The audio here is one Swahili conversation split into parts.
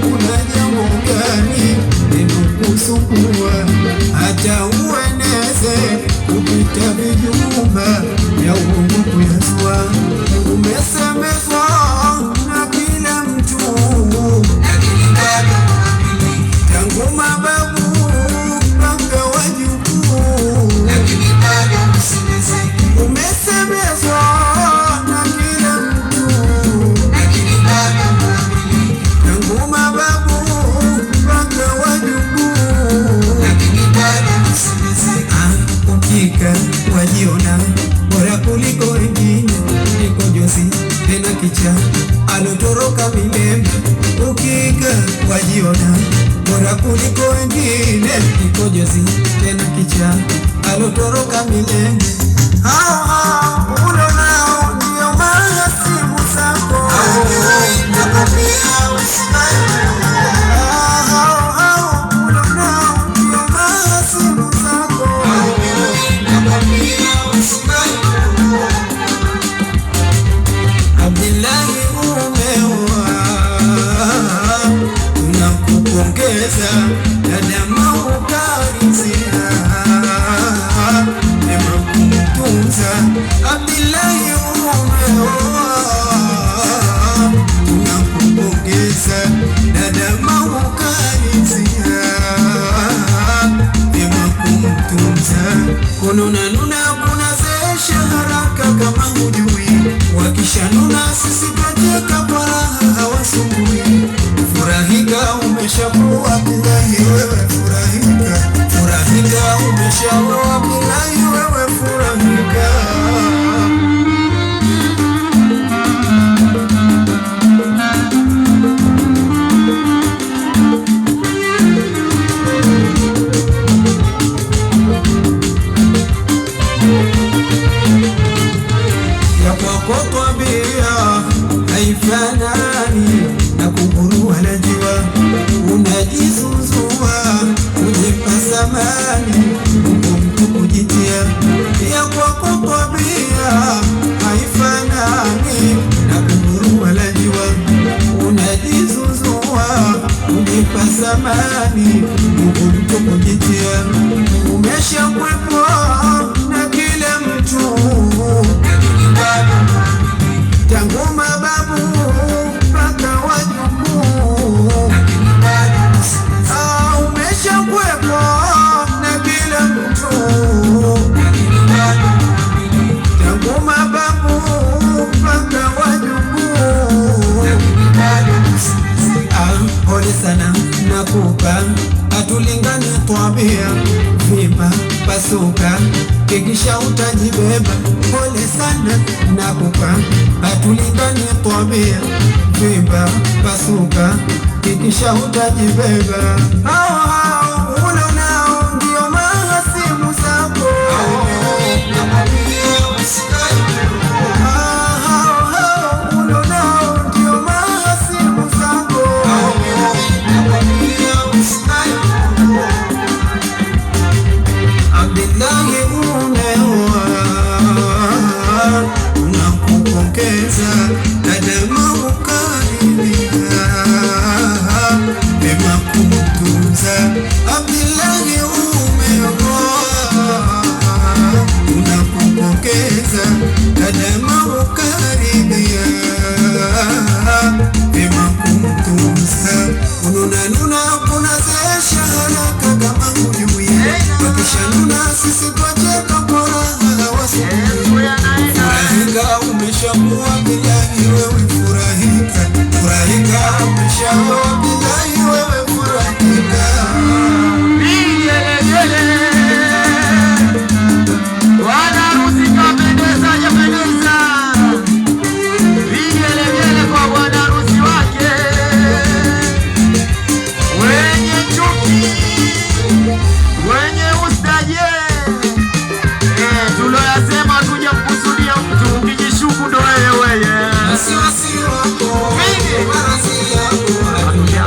una jambo gani linakusumbua? Hata ueneze kupita vijumba ya uongo kuyazua. Umesemezwa na kila mtu, lakini bado tangu mababu mpaka wajukuu, lakini bado usiwezeki. Umesemezwa na kila mtu, lakini bado tangu mababu mpaka wajukuu, lakini bado usiwezeki. Ukika wajiona bora kuliko wengine, niko jozi tena kicha alotoroka milele. Ukika wajiona bora kuliko wengine, niko jozi tena kicha alotoroka milele. Hao ulonao ndio mahasimu zako, Abdillahi umeoa, tunakupongeza dada Maukarizia, mema kumtunza. Abdillahi umeoa, tunakupongeza dada Maukarizia, mema kumtunza. Kununa kunazeesha haraka kama hujui, wakishanuna sisi twacheka kwa raha hawasumbui. Furahika umeshakuwa Abdillahi wewe furahika, furahika umeshakuwa Abdillahi wewe furahika. Haifanani na kunguru wala jiwa, unajizuzua kujipa samani, Mungu mtu kujitia. Ya kwako tabia haifanani na kunguru wala jiwa, unajizuzua kujipa samani, Mungu mtu kujitia. Umeshakwepwa na kila mtu, tangu mababu mpaka wajukuu, umeshakwepwa na kila mtu, tangu mababu mpaka wajukuu. Pole sana nakupa, hatulingani twabia, vimba pasuka kikisha utajibeba. Pole sana nakupa, hatulingani twabia, vimba pasuka kikisha utajibeba. Hao ulonao ndio mahasimu zako, ulonao ndio mahasimu zako. Abdillahi umeoa, tunakupongeza dada Maukarizia, mema kumtunza. Abdillahi umeoa, tunakupongeza dada Maukarizia, mema kumtunza. Kununa kunazeesha haraka kama hujui, wakishanuna sisi twacheka kwa raha hawasumbui. Furahika umeshakuwa Abdillahi wewe furahika, furahika umeshakuwa Abdillahi wewe furahika. Bwana harusi kapendeza, japendeza. Vigelegele kwa bwana harusi wake, wenye chuki, wenye ustaje. Tuloyasema kuja kukusudia mtu, ukijishuku ndo wewe. Wasiwasi wako, Vingi. marazi yako,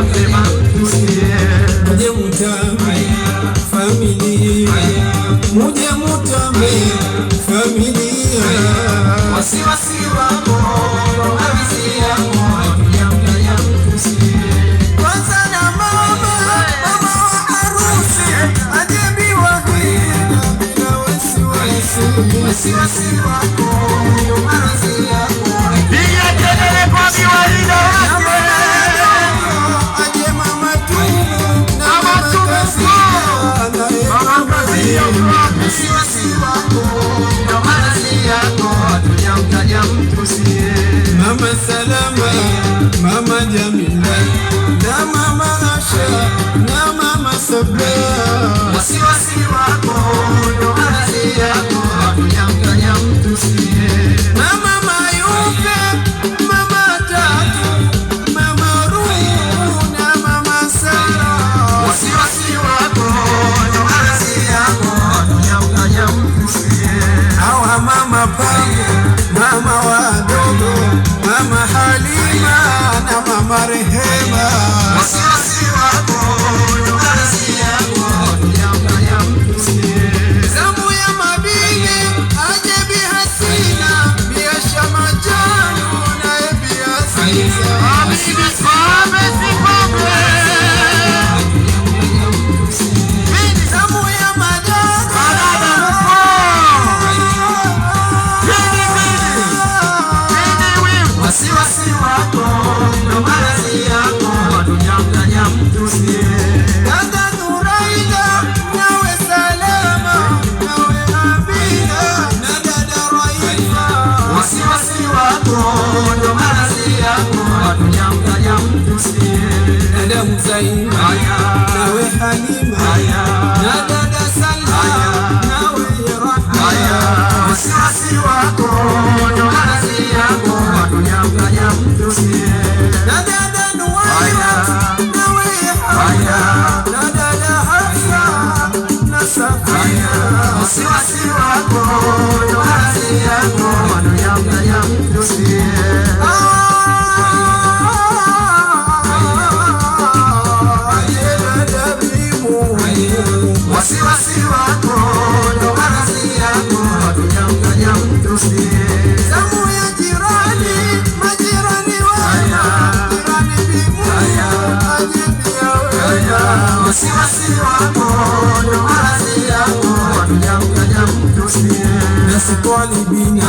Jamila na mama Asha na mama Sabra. Wasiwasi wako ndo kazi yako, hatujamkanya mtu sie. Na mama Yupe, mama Tatu, mama Ruhu na mama Sara. Wasiwasi wako ndo kazi yako, hatujamkanya mtu sie. Hawa mama Pango, mama wadogo, mama Halima na mama Rehema. Wasiwasi wako ndo kazi yako, hatujamkanya mtu sie. Zamu ya Mabini, aje Bi Hasina, Bi Asha Majano na Bi Aziza. Habibi Pambe si Pambe. Zamu ya Madada, Wasiwasi wako ndo kazi yako, hatujamkanya mtu sie. Dada Nuraida, nawe Salama, nawe Amina na dada Raifa. Wasiwasi wako ndo kazi yako, hatujamkanya mtu sie. Dada Mzaima, nawe Halima na dada Salma, nawe Rahma. Wasiwasi wako ndo kazi yako, hatujamkanya mtu sie. Na dada Nuwaira, nawe Haya na dada Hafsa na Safia. Wasiwasi wako ndo kazi yako, hatujamkanya mtu sie. Wasiwasi wako ndo kazi yako, hatujamkanya mtu sie. Zamu ya jirani, majirani wema, jirani Bimuya, aje pia wema. Wasiwasi wako ndo kazi yako, hatujamkanya mtu sie. Nasi twalibini,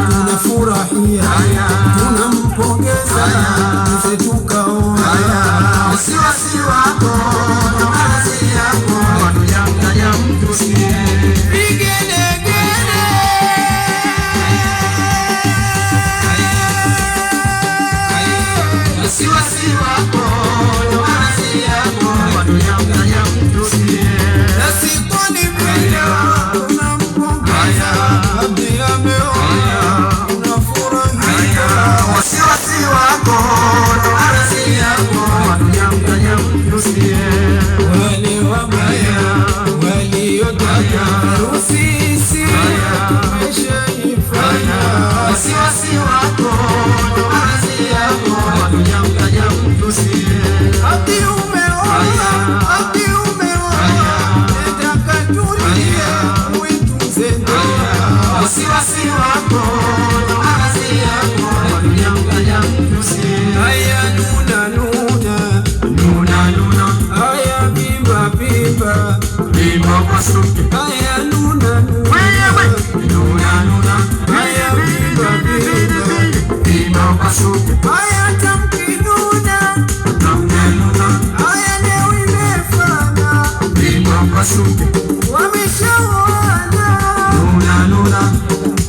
tunafurahia, tunampongeza mzee tukaona. Wasiwasi wako ndo kazi yako, hatujamkanya mtu sie. Vigelegele, Wasiwasi wako ndo kazi yako, hatujamkanya mtu sie. nasi twalibini, tunampongeza hadi ameona, tunafurahia. Wasiwasi wako ndo kazi yako, hatujamkanya mtu sie. Wale wabaya waliotaka harusi wameshaifanya. Wasiwasi wako ndo kazi yako, hatujamkanya mtu sie. Ati umeoa, ati umeoa, nenda katulie, uitunze ndoa. Wasiwasi wako ndo kazi yako, hatujamkanya mtu sie. Haya nuna nuna, Nuna nuna, haya bimba bimba, bimba kwa suki. haya nuna nuna, Nuna nuna, haya bimba bimba, bimba kwa suki. haya tamkinuna, Nuna nuna, haya leo imefana, bimba kwa suki. wameshaoana, Nuna nuna,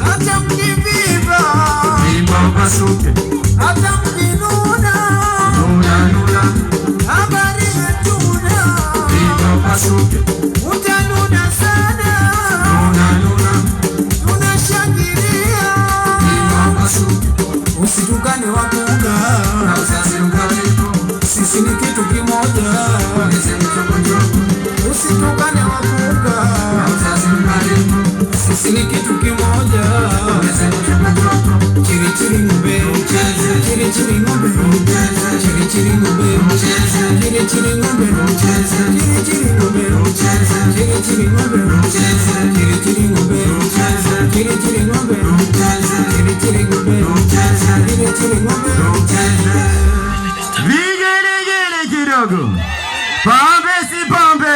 hata mkiviva, bimba kwa suki. hata mkinuna, Nuna nuna, habari hatuna, bimba kwa suki. utanuna sana, Nuna nuna, tunashangilia. bimba kwa suki. Usitukane wakuga, Na uzazi ukaribu, sisi ni kitu kimoja. ongeze mchoko. Usitukane wakuga, Na uzazi ukaribu, sisi ni kitu kimoja. ongeze mchoko. Chiri chiri ng'ombe, chiri chiri ng'ombe, chiri chiri ng'ombe, chiri chiri ng'ombe, chiri chiri ng'ombe, chiri chiri ng'ombe, chiri chiri ng'ombe, chiri chiri ng'ombe, chiri chiri ng'ombe, chiri chiri ng'ombe. Vigelegele kidogo. Pambe si pambe.